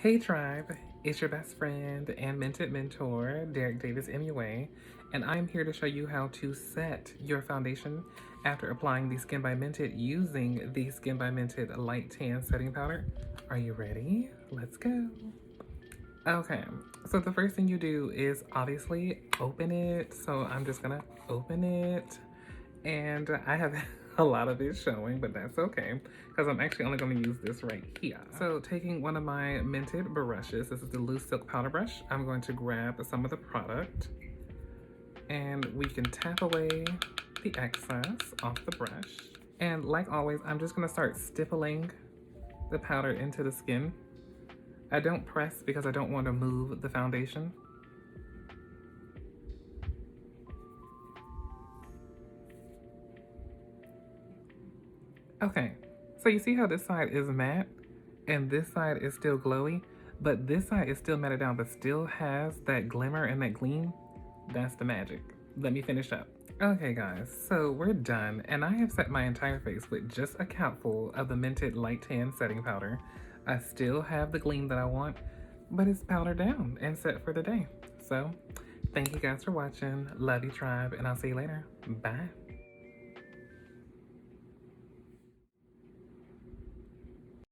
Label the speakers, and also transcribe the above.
Speaker 1: Hey tribe, it's your best friend and Mented mentor, Derrick Davis MUA, and I'm here to show you how to set your foundation after applying the Skin by Mented using the Skin by Mented Light Tan Setting Powder. Are you ready? Let's go. Okay, so the first thing you do is obviously open it. So I'm just gonna open it, and I have a lot of it showing, but that's okay because I'm actually only going to use this right here. So taking one of my Mented brushes, this is the loose silk powder brush, I'm going to grab some of the product and we can tap away the excess off the brush. And like always, I'm just going to start stippling the powder into the skin. I don't press because I don't want to move the foundation. Okay, so you see how this side is matte and this side is still glowy, but this side is still matted down but still has that glimmer and that gleam? That's the magic. Let me finish up. Okay guys, so we're done and I have set my entire face with just a capful of the Mented Light Tan Setting Powder. I still have the gleam that I want, but it's powdered down and set for the day. So, thank you guys for watching. Love you tribe, and I'll see you later. Bye.